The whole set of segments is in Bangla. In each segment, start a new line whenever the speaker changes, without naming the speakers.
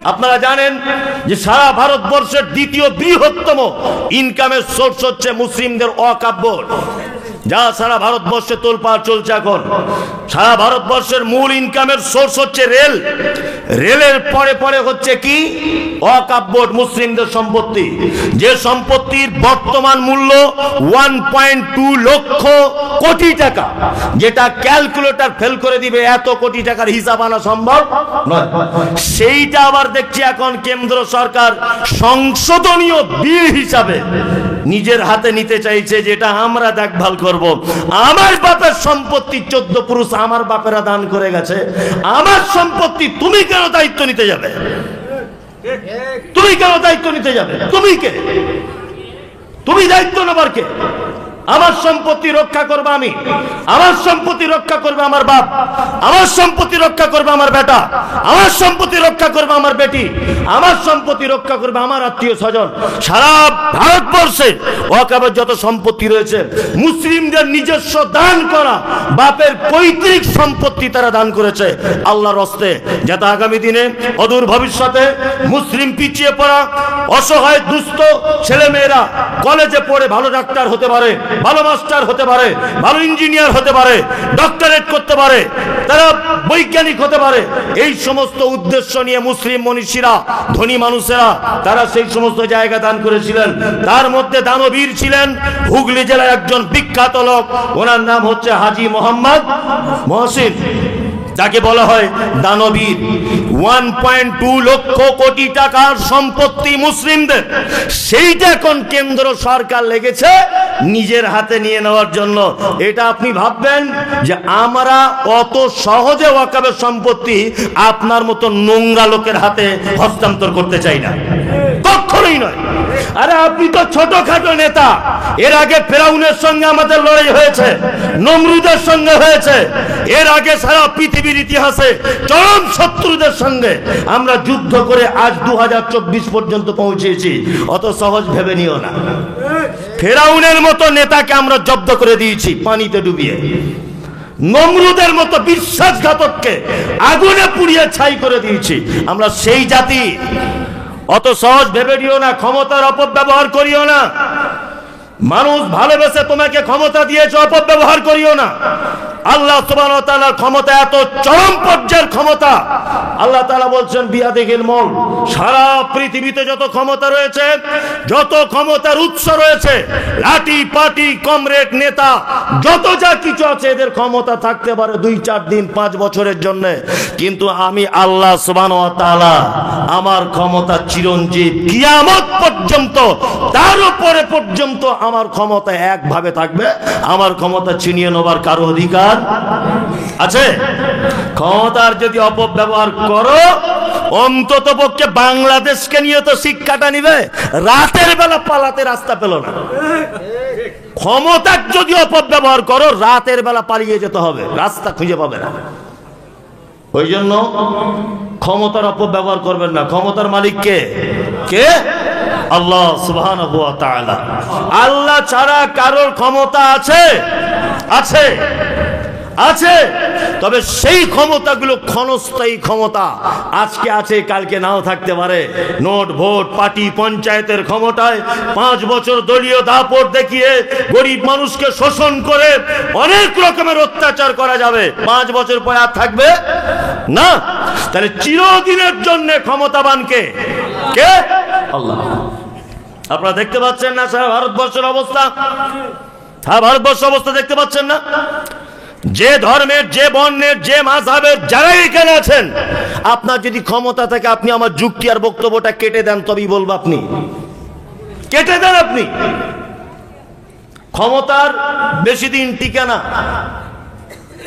আপনারা জানেন যে সারা ভারতবর্ষের দ্বিতীয় বৃহত্তম ইনকামের সোর্স হচ্ছে মুসলিমদের ওয়াকফ বোর্ড, যা সারা ভারতবর্ষে তোলপাড় চলছে। এখন সারা ভারতবর্ষের মূল ইনকামের সোর্স হচ্ছে রেল, রেলের পরে পরে হচ্ছে কি ওয়াকফ বোর্ড, মুসলিমদের সম্পত্তি, যে সম্পত্তির বর্তমান মূল্য 1.2 লক্ষ কোটি টাকা, যেটা ক্যালকুলেটর ফেল করে দিবে, এত কোটি টাকার হিসাব আনা সম্ভব নয়। সেইটা আবার দেখছি এখন কেন্দ্র সরকার সংশোধনীয় বিল হিসাবে নিজের হাতে নিতে চাইছে, যেটা আমরা দেখভাল করব। আমার বাপের সম্পত্তি 14 পুরুষ আমার বাপেরা দান করে গেছে, আমার সম্পত্তি তুমি কেন দায়িত্ব নিতে যাবে? তুমি কেন দায়িত্ব নিতে যাবে? তুমি কে? তুমি দায়িত্ব নেবার কে? আমার সম্পত্তি রক্ষা করবে আমি, আমার সম্পত্তি রক্ষা করবে আমার বাপ, আমার সম্পত্তি রক্ষা করবে আমার বেটা, আমার সম্পত্তি রক্ষা করবে আমার বেটি, আমার সম্পত্তি রক্ষা করবে আমার আত্মীয় স্বজন। সারা ভারতবর্ষে ওয়াকফের যত সম্পত্তি রয়েছে, মুসলিমদের নিজস্ব দান করা বাপের পৈতৃক সম্পত্তি তারা দান করেছে আল্লাহর হস্তে, যাতে আগামী দিনে অদূর ভবিষ্যতে মুসলিম পিছিয়ে পড়া অসহায় দুস্থ ছেলেমেয়েরা কলেজে পড়ে ভালো ডাক্তার হতে পারে, ভালো মাস্টার হতে পারে, ভালো ইঞ্জিনিয়ার হতে পারে, ডক্টরেট করতে পারে, তারা বৈজ্ঞানিক হতে পারে। এই সমস্ত উদ্দেশ্য নিয়ে মুসলিম মনীষীরা, ধনী মানুষেরা, তারা সেই সমস্ত জায়গা দান করেছিলেন। তার মধ্যে দানবীর ছিলেন হুগলি জেলার একজন বিখ্যাত লোক, ওনার নাম হচ্ছে হাজী মোহাম্মদ মহসিন, যাকে বলা হয় দানবীর। 1.2 লক্ষ কোটি টাকার সম্পত্তি মুসলিমদের, সেইটা এখন কেন্দ্র সরকার লেগেছে নিজের হাতে নিয়ে নেওয়ার জন্য। এটা আপনি ভাববেন যে আমরা অত সহজে ওয়াকফের সম্পত্তি আপনার মতো নোংরা লোকের হাতে হস্তান্তর করতে চাই না, কখনোই নয়। আরে আপনি তো ছোটখাটো নেতা, এর আগে ফেরাউনের সঙ্গে আমাদের লড়াই হয়েছে, নমরুদের সঙ্গে হয়েছে, এর আগে সারা পৃথিবীর ইতিহাসে চরম শত্রুদের সঙ্গে আমরা যুদ্ধ করে আজ 2024 পর্যন্ত পৌঁছেছি। অত সহজ ভেবে নিও না। ফেরাউনের মতো নেতাকে আমরা জব্দ করে দিয়েছি পানিতে ডুবিয়ে, নমরুদের মতো বিশ্বাসঘাতককে আগুনে পুড়িয়ে ছাই করে দিয়েছি। আমরা সেই জাতি। অত সহজ ভেবে দিও না, ক্ষমতার অপব্যবহার করিও না। মানুষ ভালোবেসে তোমাকে ক্ষমতা দিয়েছে, অপব্যবহার করিও না। আল্লাহ সুবহানাহু ওয়া তাআলার ক্ষমতা এত চরম পর্যায়ের ক্ষমতা। আল্লাহ তাআলা বলছেন বিয়াদিহিল মুলক, সারা পৃথিবীতে যত ক্ষমতা রয়েছে, যত ক্ষমতার উৎস রয়েছে, লাঠি পাটি কমরেড নেতা যত যা কিছু আছে, এদের ক্ষমতা থাকতে পারে 2-4 দিন 5 বছরের জন্য, কিন্তু আমি আল্লাহ সুবহানাহু ওয়া তাআলা আমার ক্ষমতা চিরঞ্জীব, কিয়ামত পর্যন্ত, তার উপরে পর্যন্ত আমার ক্ষমতা একভাবে থাকবে। আমার ক্ষমতা ছিনিয়ে নেবার কারো অধিকার আছে? ক্ষমতার যদি অপব্যবহার করো, অন্তত পক্ষে বাংলাদেশকে নিয়ে তো শিক্ষাটা নিবে। রাতের বেলা পালাতে রাস্তা পেল না। ক্ষমতার যদি অপব্যবহার করো, রাতের বেলা পালিয়ে যেতে হবে, রাস্তা খুঁজে পাবে না। ওই জন্য ক্ষমতার অপব্যবহার করবেন না। ক্ষমতার মালিক কে? কে? আল্লাহ সুবহানাহু ওয়া তাআলা। আল্লাহ ছাড়া কারোর ক্ষমতা আছে? আছে, আছে। তবে সেই ক্ষমতাগুলো ক্ষণস্থায়ী ক্ষমতা, আজকে আছে কালকে নাও থাকতে পারে। নোট ভোট পার্টি পঞ্চায়েতের ক্ষমতায় 5 বছর দলীয় দাপট দেখিয়ে গরিব মানুষকে শোষণ করে অনেক রকমের অত্যাচার করা যাবে, 5 বছর পরে আর থাকবে না। তাহলে চিরদিনের জন্য ক্ষমতাবান কে? কে? আল্লাহ। আপনারা দেখতে পাচ্ছেন না সারা ভারতবর্ষের অবস্থা? সারা ভারতবর্ষের অবস্থা দেখতে পাচ্ছেন না? যে ধর্মের, যে বর্ণের, যে মাযহাবের যারা এখানে আছেন, আপনার যদি ক্ষমতা থাকে, আপনি আমার যুক্তি আর বক্তব্যটা কেটে দেন, তবেই বলবো। আপনি কেটে দেন। আপনি ক্ষমতার বেশি দিন টিকে না।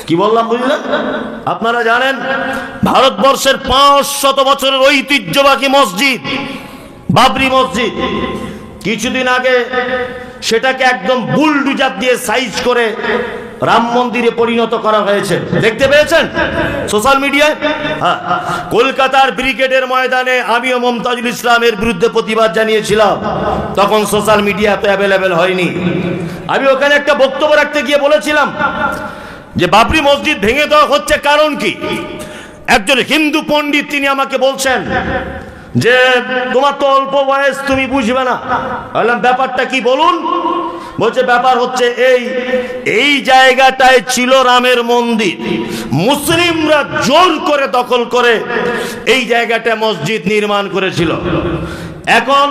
কি বললাম বুঝলেন? আপনারা জানেন ভারতবর্ষের 500 বছরের ঐতিহ্যবাহী মসজিদ বাবরি মসজিদ, কিছুদিন আগে সেটাকে একদম বুলডুজার দিয়ে সাইজ করে রাম মন্দিরে পরিণত করা হয়েছে। দেখতে পেয়েছেন সোশ্যাল মিডিয়ায়? হ্যাঁ, কলকাতার ব্রিগেডের ময়দানে আমিও মমতাজুল ইসলামের বিরুদ্ধে প্রতিবাদ জানিয়েছিলাম। তখন সোশ্যাল মিডিয়া তো অ্যাভেলেবেল হয়নি। আমি ওখানে একটা বক্তব্য রাখতে গিয়ে বলেছিলাম যে বাবরি মসজিদ ভেঙে দেওয়া হচ্ছে কারণ কি? একজন হিন্দু পণ্ডিত তিনি আমাকে বলছেন যে তোমার তো অল্প বয়স, তুমি বুঝবে না। বললাম ব্যাপারটা কি বলুন। বলছে ব্যাপার হচ্ছে এই জায়গাটায় ছিল রামের মন্দির, মুসলিমরা জোর করে দখল করে এই জায়গাটা মসজিদ নির্মাণ করেছিল। এখন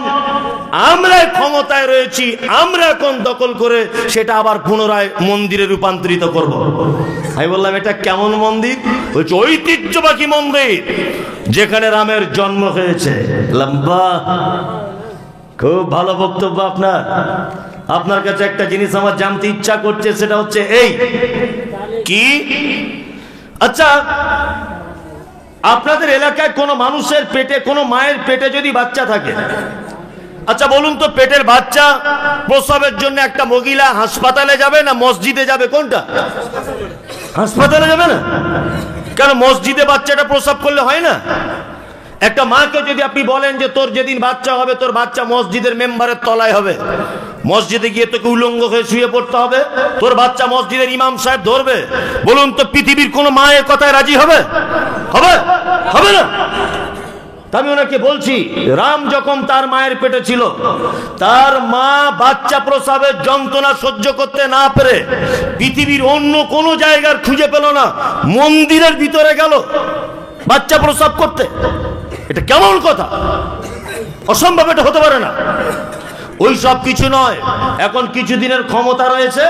আমরা ক্ষমতায় রয়েছি, আমরা এখন দখল করে সেটা আবার পুনরায় মন্দিরে রূপান্তরিত করব। আমি বললাম এটা কেমন মন্দির? বলছে ঐতিহ্যবাহী মন্দির, যেখানে রামের জন্ম হয়েছে। লম্বা, খুব ভালো বক্তব্য আপনার। আপনার কাছে একটা জিনিস আমার জানতে ইচ্ছা করছে, সেটা হচ্ছে এই কি, আচ্ছা আপনাদের এলাকায় কোনো মানুষের পেটে, কোনো মায়ের পেটে যদি বাচ্চা থাকে, আচ্ছা বলুন তো পেটের বাচ্চা প্রসবের জন্য একটা মহিলা হাসপাতালে যাবে না মসজিদে যাবে? কোনটা? হাসপাতালে যাবে না কেন? মসজিদে বাচ্চাটা প্রসব করলে হয় না? একটা মাকে যদি আপনি বলেন যে তোর যেদিন বাচ্চা হবে তোর বাচ্চা মসজিদের মেম্বারের তলায় হবে, মসজিদে গিয়ে তোকে উলঙ্গ হয়ে শুয়ে পড়তে হবে, তোর বাচ্চা মসজিদের ইমাম সাহেব ধরবে, বলুন তো পৃথিবীর কোন মায়ের কথায় রাজি হবে? হবে? হবে না। আমি ওনাকে বলছি, রাম যখন তার মায়ের পেটে ছিল, তার মা বাচ্চা প্রসবের যন্ত্রণা সহ্য করতে না পেরে পৃথিবীর অন্য কোন জায়গার খুঁজে পেল না, মন্দিরের ভিতরে গেল বাচ্চা প্রসব করতে। এটা কেমন কথা? অসম্ভব, এটা হতে পারে না। ওই সব কিছু নয়। এখন কিছুদিনের ক্ষমতা রয়েছে,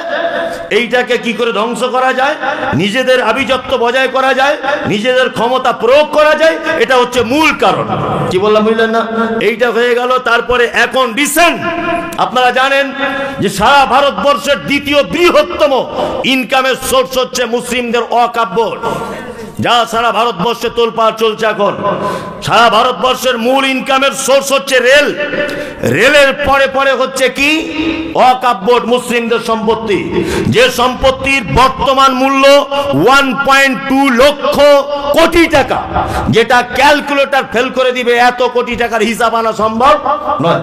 এইটাকে কি করে ধ্বংস করা যায়, নিজেদের আভিজাত্য বজায় করা যায়, নিজেদের ক্ষমতা প্রয়োগ করা যায়, এটা হচ্ছে মূল কারণ। কি বললাম বুঝলেন না? এইটা হয়ে গেল। তারপরে এখন রিসেন্ট আপনারা জানেন যে সারা ভারতবর্ষের দ্বিতীয় বৃহত্তম ইনকামের সোর্স হচ্ছে মুসলিমদের ওয়াকফ বোর্ড, যা সারা ভারতবর্ষে তোলপাড় চলছে। এখন সারা ভারতবর্ষের মূল ইনকামের সোর্স হচ্ছে রেল, রেলের পরে পরে হচ্ছে কি ওয়াকফ বোর্ড, মুসলিমদের সম্পত্তি, যে সম্পত্তির বর্তমান মূল্য 1.2 লক্ষ কোটি টাকা, যেটা ক্যালকুলেটর ফেল করে দিবে, এত কোটি টাকার হিসাব আনা সম্ভব নয়।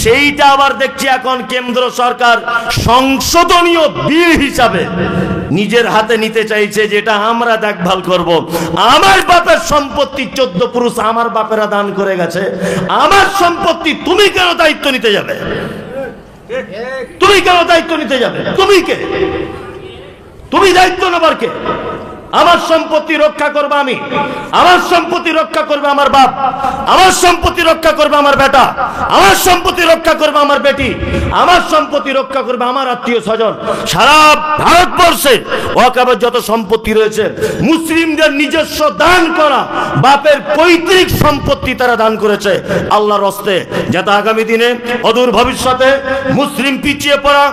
সেইটা আবার দেখছি এখন কেন্দ্র সরকার সংশোধনীয় বিল হিসাবে নিজের হাতে নিতে চাইছে, যেটা আমরা দেখভাল করব। আমার বাপের সম্পত্তি 14 পুরুষ আমার বাপেরা দান করে গেছে, আমার সম্পত্তি তুমি কেন দায়িত্ব নিতে যাবে? তুমি কেন দায়িত্ব নিতে যাবে? তুমি কে? তুমি দায়িত্ব নেবার কে? আমার সম্পত্তি রক্ষা করবে আমি, আমার সম্পত্তি রক্ষা করবে আমার বাপ, আমার সম্পত্তি রক্ষা করবে আমার বেটা, আমার সম্পত্তি রক্ষা করবে আমার বেটি, আমার সম্পত্তি রক্ষা করবে আমার আত্মীয় স্বজন। সারা ভারতবর্ষে ওয়াকফের যত সম্পত্তি রয়েছে, মুসলিমদের নিজস্ব দান করা বাপের পৈতৃক সম্পত্তি তারা দান করেছে আল্লাহর হস্তে, যাতে আগামী দিনে অদূর ভবিষ্যতে মুসলিম পিছিয়ে পড়া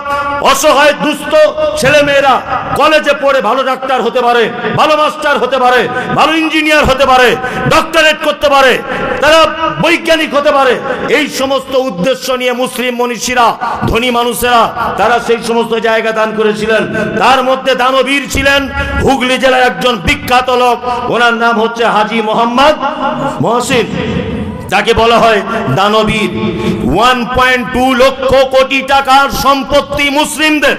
অসহায় দুস্থ ছেলেমেয়েরা কলেজে পড়ে ভালো ডাক্তার হতে পারে, ভালো মাস্টার হতে পারে, ভালো ইঞ্জিনিয়ার হতে পারে, ডক্টরেট করতে পারে, তারা বৈজ্ঞানিক হতে পারে। এই সমস্ত উদ্দেশ্য নিয়ে মুসলিম মনীষীরা, ধনী মানুষেরা, তারা সেই সমস্ত জায়গা দান করেছিলেন। তার মধ্যে দানবীর ছিলেন হুগলি জেলার একজন বিখ্যাত লোক, ওনার নাম হচ্ছে হাজী মোহাম্মদ মহসিন, যাকে বলা হয় দানবীর। 1.2 লক্ষ কোটি টাকার সম্পত্তি মুসলিমদের,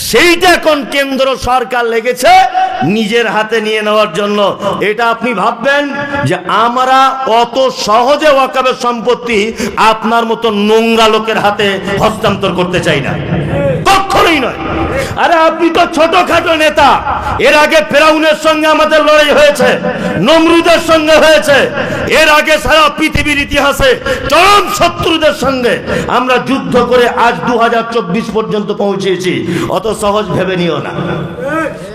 সেইটা এখন কেন্দ্র সরকার লেগেছে নিজের হাতে নিয়ে নেওয়ার জন্য। এটা আপনি ভাববেন যে আমরা অত সহজে ওয়াকফের সম্পত্তি আপনার মতো নোংরা লোকের হাতে হস্তান্তর করতে চাই না, কখনোই নয়। আরে আপনি তো ছোটখাটো নেতা, এর আগে ফেরাউনের সঙ্গে আমাদের লড়াই হয়েছে, নমরুদের সঙ্গে হয়েছে, এর আগে সারা পৃথিবীর ইতিহাসে চরম শত্রুদের সঙ্গে আমরা যুদ্ধ করে আজ 2024 পর্যন্ত পৌঁছেছি। অত সহজ ভেবে নিও না।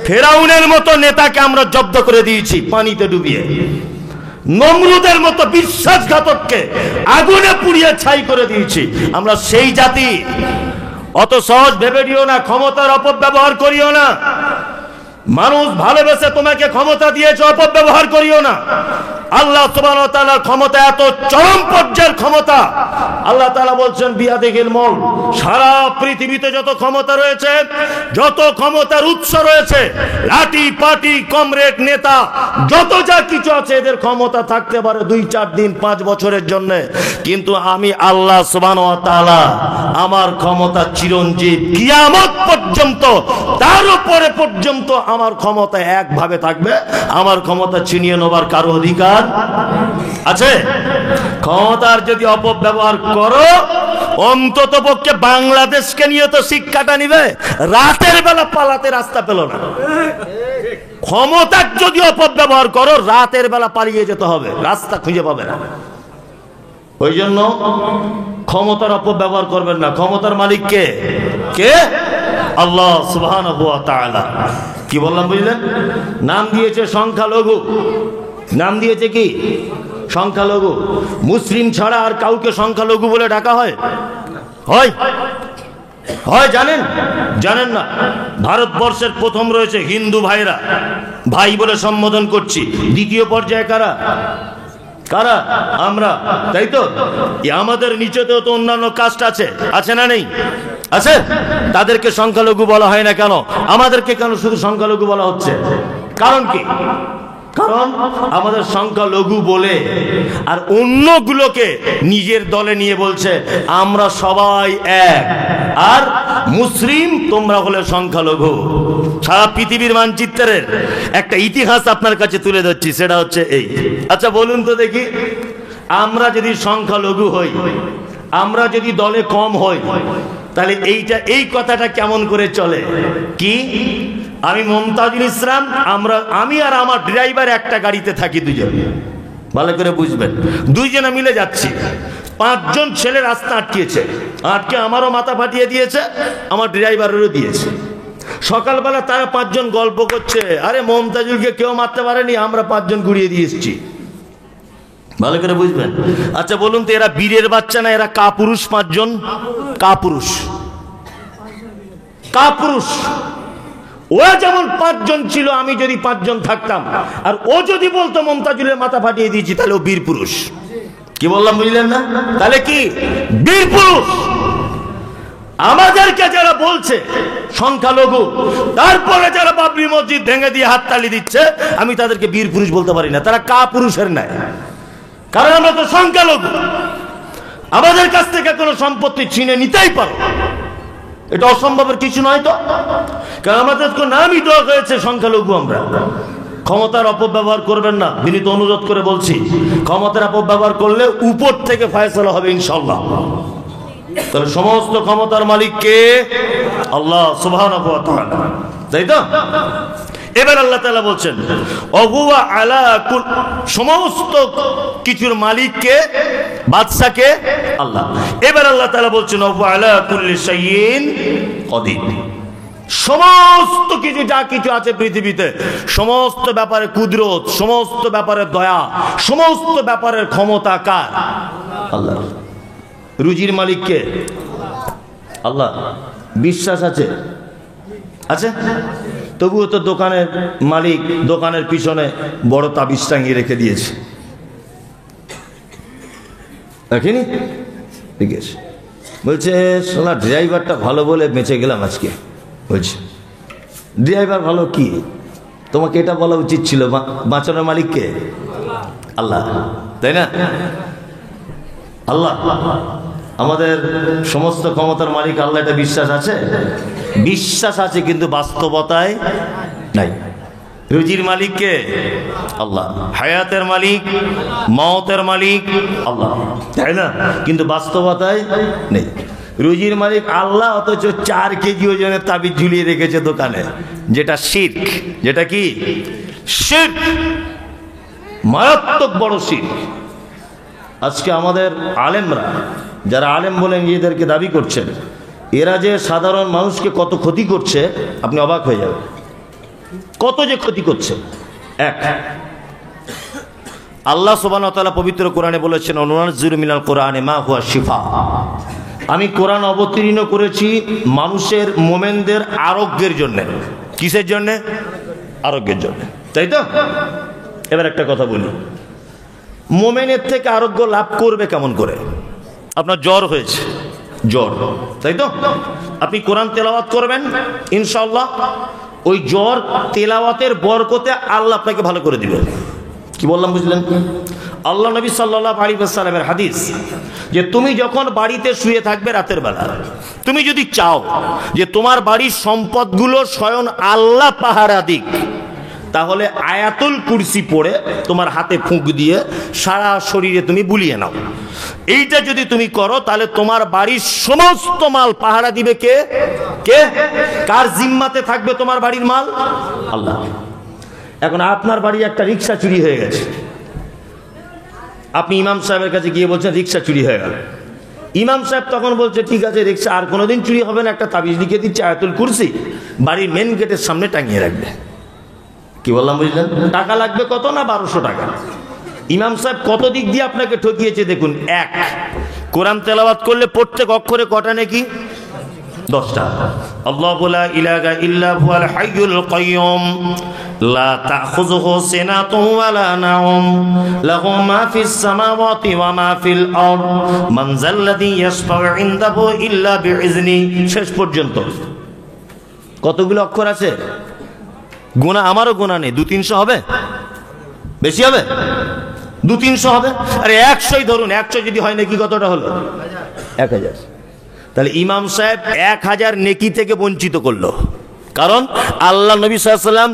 ফেরাউনের মতো নেতাকে আমরা জব্দ করে দিয়েছি পানিতে ডুবিয়ে, নমরুদের মতো বিশ্বাসঘাতককে আগুনে পুড়িয়ে ছাই করে দিয়েছি। আমরা সেই জাতি। অত সহজ ভেবে নিও না, ক্ষমতার অপব্যবহার করিও না। মানুষ ভালোবেসে তোমাকে ক্ষমতা দিয়েছে, অপব্যবহার করিও না। আল্লাহ সুবহানাহু ওয়া তাআলার ক্ষমতা এত চরম পর্যায়ের ক্ষমতা। আল্লাহ তাআলা বলছেন বিয়াদিহিল মুলক, সারা পৃথিবীতে যত ক্ষমতা রয়েছে, যত ক্ষমতার উৎস রয়েছে, লাঠি পাটি কমরেড নেতা যত যা কিছু আছে, এদের ক্ষমতা থাকতে পারে 2-4 দিন 5 বছরের জন্য, কিন্তু আমি আল্লাহ সুবহানাহু ওয়া তাআলা আমার ক্ষমতা চিরঞ্জীব, কিয়ামত পর্যন্ত, তার উপরে পর্যন্ত আমার ক্ষমতা একভাবে থাকবে। আমার ক্ষমতা ছিনিয়ে নেবার কারো অধিকার আছে? ক্ষমতার যদি অপব্যবহার করো, অন্তত পক্ষে বাংলাদেশকে নিয়ে তো শিক্ষাটা নিবে। রাতের বেলা পালাতে রাস্তা পেল না। ক্ষমতার যদি অপব্যবহার করো, রাতের বেলা পালিয়ে যেতে হবে, রাস্তা খুঁজে পাবে না। ওই জন্য ক্ষমতার অপব্যবহার করবেন না। ক্ষমতার মালিক কে? কে? আল্লাহ সুবহানাহু ওয়া তাআলা। কি বললাম বুঝলেন? নাম দিয়েছে সংখ্যালঘু, নাম দিয়েছে কি? সংখ্যালঘু। মুসলিম ছাড়া আর কাউকে সংখ্যালঘু বলে ডাকা হয়? হয়? হয় জানেন? জানেন না? ভারতবর্ষের প্রথম রয়েছে হিন্দু ভাইরা, ভাই বলে সম্বোধন করছি। দ্বিতীয় পর্যায়ে কারা? কারা? আমরা, তাই তো? আমাদের নিচেতেও তো অন্যান্য কাস্ট আছে, আছে না নেই? আছে। তাদেরকে সংখ্যালঘু বলা হয় না কেন? আমাদেরকে কেন শুধু সংখ্যালঘু বলা হচ্ছে? কারণ কি? কারণ আমাদের সংখ্যালঘু বলে আর অন্যগুলোকে নিজের দলে নিয়ে বলছে আমরা সবাই এক, আর মুসলিম তোমরা হলে সংখ্যালঘু। সারা পৃথিবীর মানচিত্রের একটা ইতিহাস আপনার কাছে তুলে ধরছি, সেটা হচ্ছে এই। আচ্ছা বলুন তো দেখি, আমরা যদি সংখ্যালঘু হই, আমরা যদি দলে কম হই, তাহলে এই কথাটা কেমন করে চলে? কি? আমি মমতাজুল ইসলাম, আমি আর আমার ড্রাইভার একটা গাড়িতে থাকি, দুজন। ভালো করে বুঝবেন, দুইজনে মিলে যাচ্ছি। 5 জন ছেলে রাস্তা আটকিয়েছে, আটকে আমারও মাথা ফাটিয়ে দিয়েছে, আমার ড্রাইভারেরও দিয়েছে। সকালবেলা তারা 5 জন গল্প করছে, আরে মমতাজুলকে কেউ মারতে পারেনি, আমরা 5 জন ঘুরিয়ে দিয়ে এসেছি। ভালো করে বুঝবেন। আচ্ছা বলুন তো, এরা বীরের বাচ্চা না এরা কাপুরুষ? 5 জন কাপুরুষ, কাপুরুষ। ও যেমন 5 জন ছিল, আমি যদি 5 জন থাকতাম, আর ও যদি বলতো মমতাজুলের মাথা ফাটিয়ে দিয়েছি, তাহলে ও বীর পুরুষ। কি বললাম বুঝলেন না? তাহলে কি? বীর পুরুষ। আমাদেরকে যারা বলছে সংখ্যালঘু, তারপরে যারা বাবরি মসজিদ ভেঙে দিয়ে হাততালি দিচ্ছে, আমি তাদেরকে বীর পুরুষ বলতে পারি না, তারা কাপুরুষের ন্যায়। কারণ আমরা তো সংখ্যালঘু, আমাদের কাছ থেকে কোনো সম্পত্তি ছিনে নিতেই পারো, এটা অসম্ভবের কিছু নয় তো। কারণ আমাদের নামই দেওয়া হয়েছে সংখ্যালঘু আমরা। ক্ষমতার অপব্যবহার করবেন না, বিনীত অনুরোধ করে বলছি। ক্ষমতার অপব্যবহার করলে উপর থেকে ফয়সালা হবে ইনশাআল্লাহ। তাহলে সমস্ত ক্ষমতার মালিক কে? আল্লাহ সুবহানাহু ওয়া তাআলা, তাই তো? এবার আল্লাহ তাআলা বলছেন ওহুয়া আলা কুল, সমস্ত কিছুর মালিক কে? বাদশা কে? আল্লাহ। এবার আল্লাহ তাআলা বলছেন ওহুয়া আলা কুল্লি শাইইন কাদির। সমস্ত কিছু, যা কিছু আছে পৃথিবীতে, সমস্ত ব্যাপারে কুদরত, সমস্ত ব্যাপারে দয়া, সমস্ত ব্যাপারের ক্ষমতা কার? আল্লাহ। রুজির মালিক কে? আল্লাহ। বিশ্বাস আছে? আছে? তবুও তো দোকানের মালিক দোকানের পিছনে বড় তাবিজ টাঙিয়ে রেখে দিয়েছে, দেখেনি? ঠিক আছে, বলছে শোনা ড্রাইভারটা ভালো বলে বেঁচে গেলাম আজকে। বলছে ড্রাইভার ভালো কি? তোমাকে এটা বলা উচিত ছিল, বাঁচানোর মালিক কে? আল্লাহ, তাই না? আল্লাহ আমাদের সমস্ত ক্ষমতার মালিক আল্লাহ, এটা বিশ্বাস আছে? বিশ্বাস আছে, কিন্তু বাস্তবতায় নাই। রুজির মালিক কে? আল্লাহ। হায়াতের মালিক, মওতের মালিক আল্লাহ, তাই না? কিন্তু বাস্তবতায় নেই। রুজির মালিক আল্লাহ, অথচ 4 কেজি ওজনের তাবিজ ঝুলিয়ে রেখেছে দোকানে, যেটা শিরক। যেটা কি? শিরক, মারাত্মক বড় শিরক। আজকে আমাদের আলেমরা, যারা আলেম বলে নিজেদেরকে দাবি করছেন, এরা যে সাধারণ মানুষকে কত ক্ষতি করছে আপনি অবাক হয়ে যাবেন। কত যে ক্ষতি করছে। এক, আল্লাহ সুবহানাহু ওয়া তাআলা পবিত্র কোরআনে বলেছেন ওয়ানুনাজ্জিলু মিনাল কোরআনি মা হুয়া শিফা। আমি কোরআন অবতীর্ণ করেছি মানুষের, মোমেনদের আরোগ্যের জন্য। কিসের জন্য? আরোগ্যের জন্য, তাই তো? এবার একটা কথা বলি, মোমেনের থেকে আরোগ্য লাভ করবে কেমন করে? আপনার জ্বর হয়েছে, জ্বর, তাই তো? আপনি কোরআন তেলাওয়াত করবেন, ইনশাআল্লাহ ওই জ্বর তেলাওয়াতের বরকতে আল্লাহ আপনাকে ভালো করে দিবে। কি বললাম বুঝলেন? আল্লাহ নবী সাল্লাল্লাহু আলাইহি ওয়াসাল্লামের হাদিস, যে তুমি যখন বাড়িতে শুয়ে থাকবে রাতের বেলা, তুমি যদি চাও যে তোমার বাড়ির সম্পদগুলো স্বয়ং আল্লাহ পাহারা দিক, তাহলে আয়াতুল কুরসি পড়ে তোমার হাতে ফুঁক দিয়ে সারা শরীরে তুমি বুলিয়ে নাও। এইটা যদি তুমি করো তাহলে তোমার বাড়ির সমস্ত মাল পাহারা দিবে কে? কে? কার জিম্মাতে থাকবে তোমার বাড়ির মাল? আল্লাহ। এখন আপনার বাড়ি একটা রিক্সা চুরি হয়ে গেছে, আপনি ইমাম সাহেবের কাছে গিয়ে বলছেন রিক্সা চুরি হয়ে গেল। ইমাম সাহেব তখন বলছে ঠিক আছে, রিক্সা আর কোনোদিন চুরি হবে না, একটা তাবিজ লিখে দিচ্ছে আয়াতুল কুরসি, বাড়ির মেন গেটের সামনে টাঙিয়ে রাখবে। কি বললাম বুঝলেন? টাকা লাগবে কত? না 1200 টাকা। ইমাম সাহেব কত দিক দিয়ে আপনাকে ঠকিয়েছে দেখুন। এক, কোরআন তেলাওয়াত করলে প্রত্যেক অক্ষরে কটা নাকি? 10টা। আল্লাহু লা ইলাহা ইল্লা হুয়াল হাইয়ুল কাইয়ুম লা তাখুযুহু সিনাতুন ওয়া লা নাওম লাহু মা ফিস সামাওয়াতি ওয়া মা ফিল আরদ মান যাল্লাযী ইয়াশফাউ ইনদাহু ইল্লা বিইজনি। শেষ পর্যন্ত কতগুলো অক্ষর আছে? গোনা আমারও গোনা নেই, 200-300 হবে? বেশি হবে? 200-300 হবে। আরে 100ই ধরুন, 100 যদি হয় নাকি কতটা হলো? 1000। তাহলে ইমাম সাহেব 1000 নেকি থেকে বঞ্চিত করলো, কারণ আল্লাহ নবী সাল্লাল্লাহু আলাইহি ওয়াসাল্লাম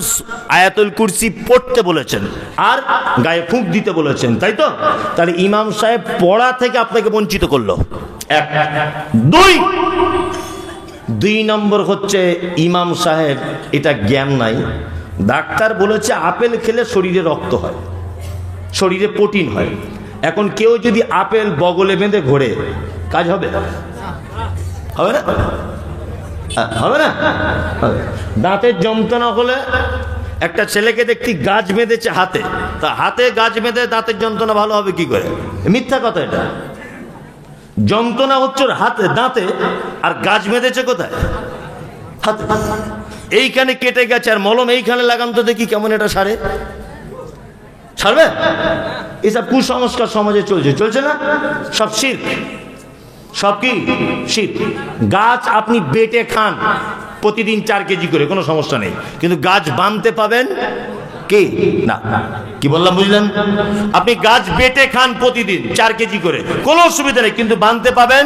আয়াতুল কুরসি পড়তে বলেছেন আর গায়ে ফুঁক দিতে বলেছেন, তাই তো? তাহলে ইমাম সাহেব পড়া থেকে আপনাকে বঞ্চিত করলো। এক। দুই নম্বর হচ্ছে ইমাম সাহেব এটা জ্ঞান নাই। ডাক্তার বলেছে আপেল খেলে শরীরে রক্ত হয়, শরীরে প্রোটিন হয়। এখন কেউ যদি আপেল বগলে বেঁধে ঘোরে, কাজ হবে? হবে না? হবে না? দাঁতের যন্ত্রণা হলে একটা ছেলেকে দেখতি গাছ বেঁধেছে হাতে, তা হাতে গাছ বেঁধে দাঁতের যন্ত্রণা ভালো হবে কি করে? মিথ্যা কথা এটা। যন্ত্রণা হচ্ছে হাতে, দাঁতে, আর গাছ বেঁধেছে কোথায়? হাতে। এইখানে কেটে গেছে আর মলম এইখানে লাগান তো দেখি কেমন এটা সারে? ছাড়বে? এসব কুসংস্কার সমাজে চলছে, চলছে না? সব শিরক। সব কি? শিরক। গাছ আপনি বেটে খান প্রতিদিন 4 কেজি করে, কোনো সমস্যা নেই, কিন্তু গাছ বানতে পাবেন কি না? কি বললাম বুঝলেন? আপনি গাছ বেটে খান প্রতিদিন 4 কেজি করে, কোনো অসুবিধা নেই, কিন্তু বানতে পাবেন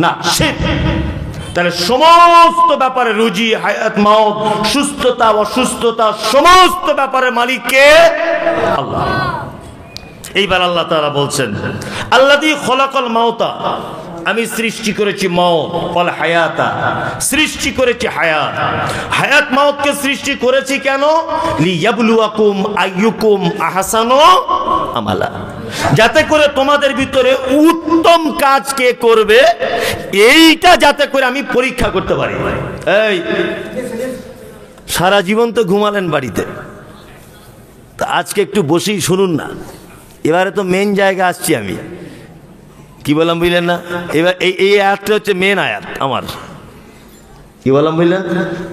না, শিরক। তাহলে সমস্ত ব্যাপারে রুজি, হায়াত, মাউত, সুস্থতা, অসুস্থতা, সমস্ত ব্যাপারে মালিক কে? আল্লাহ। এইবার আল্লাহ তাআলা বলছেন আল্লাযী খলাকাল মাউতা, আমি সৃষ্টি করেছি মাউত, ওয়াল হায়াতা, সৃষ্টি করেছি হায়াত। হায়াত মাউতকে সৃষ্টি করেছি কেন? লিয়াবলুয়াকুম আইয়ুকুম আহসানু আমালা, যাতে করে তোমাদের ভিতরে উত্তম কাজ কে করবে এইটা যাতে করে আমি পরীক্ষা করতে পারি। এই সারা জীবন তো ঘুমালেন বাড়িতে, তা আজকে একটু বসেই শুনুন না। এবারে তো মেন জায়গা আসছি আমি। কি বললাম বুঝলেন না? এবার এই আয়াতটা হচ্ছে মেন আয়াত আমার। কি বললাম বুঝলেন?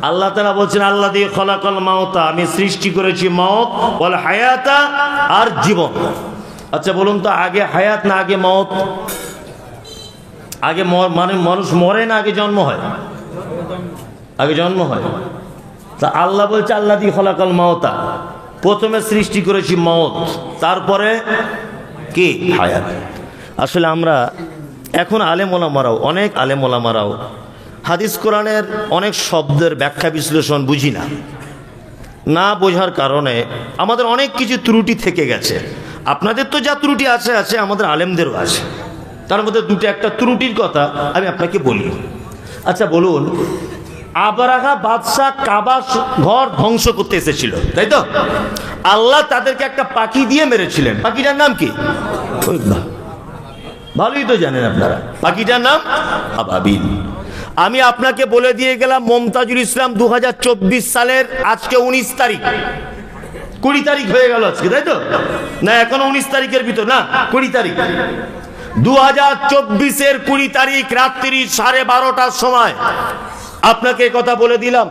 আল্লাহ তাআলা বলছেন আল্লাযী খলাকাল মাউতা, আমি সৃষ্টি করেছি মাউত, ওয়াল হায়াতা, আর জীবন। আচ্ছা বলুন তো, আগে হায়াত না আগে মাউত? আগে মানে মানুষ মরে না আগে জন্ম হয়? আগে জন্ম হয়। তা আল্লাহ বলছে আল্লাযী খলাকাল মাউতা, প্রথমে সৃষ্টি করেছি মাউত, তারপরে কি? হায়াত। আসলে আমরা এখন আলেম ওলামারাও, অনেক আলেম ওলামারাও হাদিস কোরআনের অনেক শব্দের ব্যাখ্যা বিশ্লেষণ বুঝি না। না বোঝার কারণে আমাদের অনেক কিছু ত্রুটি থেকে গেছে। আপনাদের তো যা ত্রুটি আছে আছে, আমাদের আলেমদেরও আছে। তার মধ্যে দুটো একটা ত্রুটির কথা আমি আপনাকে বলি। আচ্ছা বলুন, আবরাহা বাদশাহ কাবা ঘর ধ্বংস করতে এসেছিল, তাই তো? আল্লাহ তাদেরকে একটা পাখি দিয়ে মেরেছিলেন। পাখিটার নাম কি? ভালোই তো জানেন আপনারা, পাখিটার নাম আবাবিল। আমি আপনাকে বলে দিয়ে গেলাম মমতাজুল ইসলাম 2024 সালের আজকে 19 তারিখ, 20 তারিখ হয়ে গেল আজকে, তাই তো? না এখনো 19 তারিখের ভিতর, না 20 তারিখ। 2024-এর 20 তারিখ রাত্রি 12:30টার সময় আপনাকে কথা বলে দিলাম,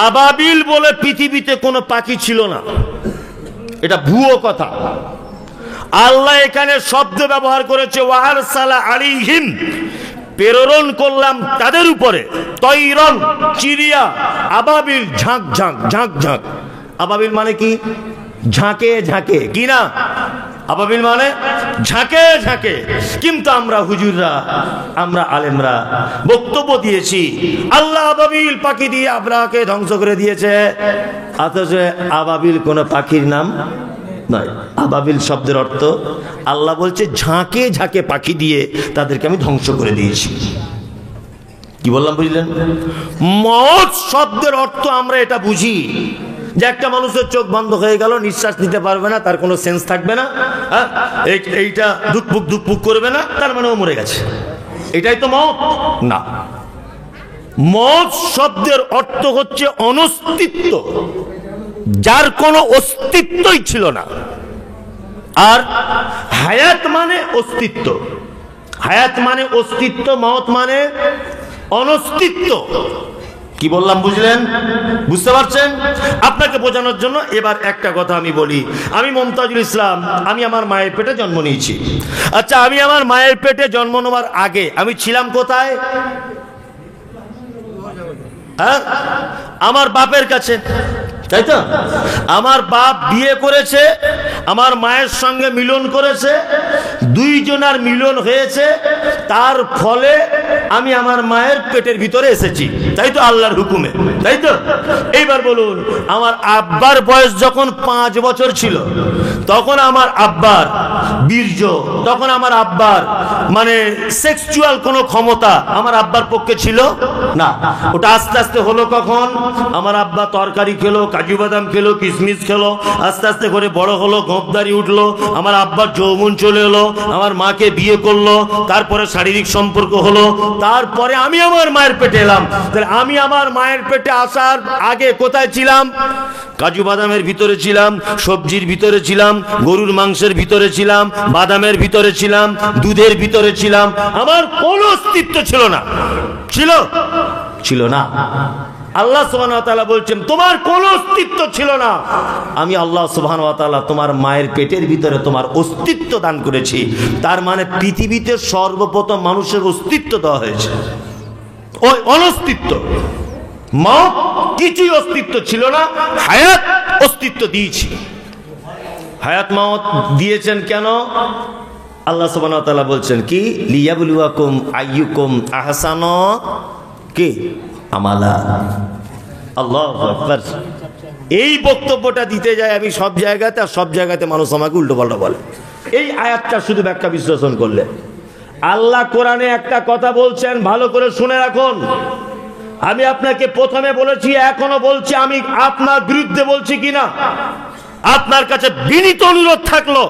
আবাবিল বলে পৃথিবীতে কোনো পাখি ছিল না। এটা ভুয়ো কথা। আল্লাহ এখানে শব্দ ব্যবহার করেছে ওয়ারসালা আলাইহিম, প্রেরণ করলাম তাদের উপরে, তৈরন, চিড়িয়া, আবাবিল, ঝাঁক ঝাঁক, ঝাঁক ঝাঁক। আবাবিল মানে কি? ঝাঁকে ঝাঁকে, কি না? আবাবিল মানে ঝাঁকে ঝাঁকে। কিন্তু আমরা হুজুররা, আমরা আলেমরা বক্তব্য দিয়েছি আল্লাহ আবাবিল পাখি দিয়ে আবরাকে ধ্বংস করে দিয়েছে, অথচ আবাবিল কোন পাখির নাম নয়। আবাবিল শব্দের অর্থ আল্লাহ বলছে ঝাঁকে ঝাঁকে পাখি দিয়ে তাদেরকে আমি ধ্বংস করে দিয়েছি। কি বললাম বুঝলেন? মওত শব্দের অর্থ আমরা এটা বুঝি যে একটা মানুষের চোখ বন্ধ হয়ে গেল, নিঃশ্বাস নিতে পারবে না, তার কোনো সেন্স থাকবে না, এইটা দুকপুক দুকপুক করবে না, তার মানে ও মরে গেছে, এটাই তো মওত না। মওত শব্দের অর্থ হচ্ছে অনস্তিত্ব, যার কোনো অস্তিত্বই ছিল না। আর হায়াত মানে অস্তিত্ব, হায়াত মানে অস্তিত্ব, মওত মানে অনস্তিত্ব। কি বললাম বুঝলেন? বুঝতে পারছেন? আপনাকে বোঝানোর জন্য এবার একটা কথা আমি বলি। আমি মমতাজুল ইসলাম, আমি আমার মায়ের পেটে জন্ম নিয়েছি। আচ্ছা, আমি আমার মায়ের পেটে জন্ম নেওয়ার আগে আমি ছিলাম কোথায়? হ্যাঁ, আমার বাপের কাছে, তাই তো? আমার বাপ বিয়ে করেছে, আমার মায়ের সঙ্গে মিলন করেছে, দুইজনার মিলন হয়েছে, তার ফলে আমি আমার মায়ের পেটের ভিতরে এসেছি, তাই তো? আল্লাহর হুকুমে, তাই তো? এইবার বলুন, আমার আব্বার বয়স যখন 5 বছর ছিল, তখন আমার আব্বার বীর্য, তখন আমার আব্বার মানে সেক্সুয়াল কোনো ক্ষমতা আমার আব্বার পক্ষে ছিল না। ওটা আস্তে আস্তে হলো কখন? আমার আব্বা তরকারি খেলো, কাজু বাদাম খেলো, কিশমিশ খেলো, আস্তে আস্তে করে বড় হলো, গোঁপদারি উঠলো, আমার আব্বার যৌবন চলে এলো, আমার মাকে বিয়ে করলো, তারপরে শারীরিক সম্পর্ক হলো, তারপরে আমি আমার মায়ের পেটে এলাম। তাহলে আমি আমার মায়ের পেটে আসার আগে কোথায় ছিলাম? কাজু বাদামের ভিতরে ছিলাম, সবজির ভিতরে ছিলাম, গরুর মাংসের ভিতরে ছিলাম, বাদামের ভিতরে ছিলাম, দুধের ভিতরে ছিলাম। আমার কোনো অস্তিত্ব ছিল না। ছিল না। আল্লাহ সুবহানাহু ওয়া তাআলা বলছেন তোমার কোনো অস্তিত্ব ছিল না, আমি আল্লাহ সুবহানাহু ওয়া তাআলা তোমার মায়ের পেটের ভিতরে তোমার অস্তিত্ব দান করেছি। তার মানে পৃথিবীতে সর্বপ্রথম মানুষের অস্তিত্ব দেওয়া হয়েছে, ওই অনস্তিত্ব। মওত কিছুই অস্তিত্ব ছিল না, হায়াত অস্তিত্ব দিয়েছি। হায়াত মওত দিয়েছেন কেন? আল্লাহ সুবহানাহু ওয়া তাআলা বলছেন কি, লিয়াবলুয়াকুম আইয়ুকুম আহসানু কি আমালা। আল্লাহু আকবার। এই বক্তব্যটা দিতে যাই আমি সব জায়গাতে, আর সব জায়গাতে মানুষ আমাকে উল্টো পাল্টা বলে। এই আয়াতটা শুধু ব্যাখ্যা বিশ্লেষণ করলে, আল্লাহ কোরআনে একটা কথা বলছেন, ভালো করে শুনে রাখুন। আমি আপনাকে প্রথমে বলেছি, এখনো বলছি, আমি আপনার বিরুদ্ধে বলছি কিনা আপনার কাছে বিনীত অনুরোধ থাকলো,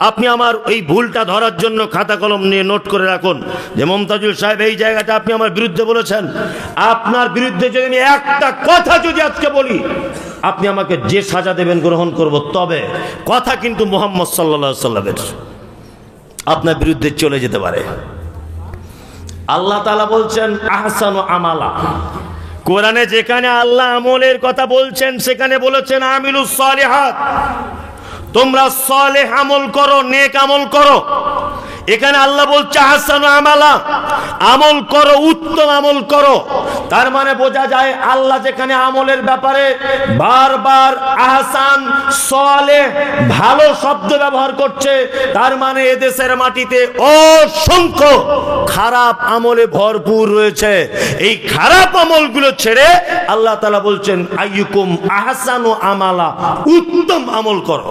আপনি আমার এই ভুলটা ধরার জন্য খাতা কলম নিয়ে নোট করে রাখুন যে মমতাজুল সাহেব এই জায়গাটা আপনি আমার বিরুদ্ধে বলেছেন। আপনার বিরুদ্ধে যদি আমি একটা কথা যদি আজকে বলি, আপনি আমাকে যে সাজা দেবেন গ্রহণ করব। তবে কথা কিন্তু মুহাম্মদ সাল্লাল্লাহু আলাইহি সাল্লামের আপনার বিরুদ্ধে চলে যেতে পারে। আল্লাহ তাআলা বলছেন আহসানু আমালা। কোরআনে যেখানে আল্লাহ আমলের কথা বলছেন, সেখানে বলেছেন আমিলুস সালিহাত, তোমরা সালেহ আমল করো, নেক আমল করো। এখানে আল্লাহ বলছে আহসানু আমালা, আমল করো, উত্তম আমল করো। তার মানে বোঝা যায় আল্লাহ যেখানে আমলের ব্যাপারে বারবার আহসান, সালেহ, ভালো শব্দ ব্যবহার করছে, তার মানে এদেশের মাটিতে অসংখ্য খারাপ আমলে ভরপুর রয়েছে। এই খারাপ আমলগুলো ছেড়ে আল্লাহ তাআলা বলছেন আইয়ুকুম আহসানু আমালা, উত্তম আমল করো।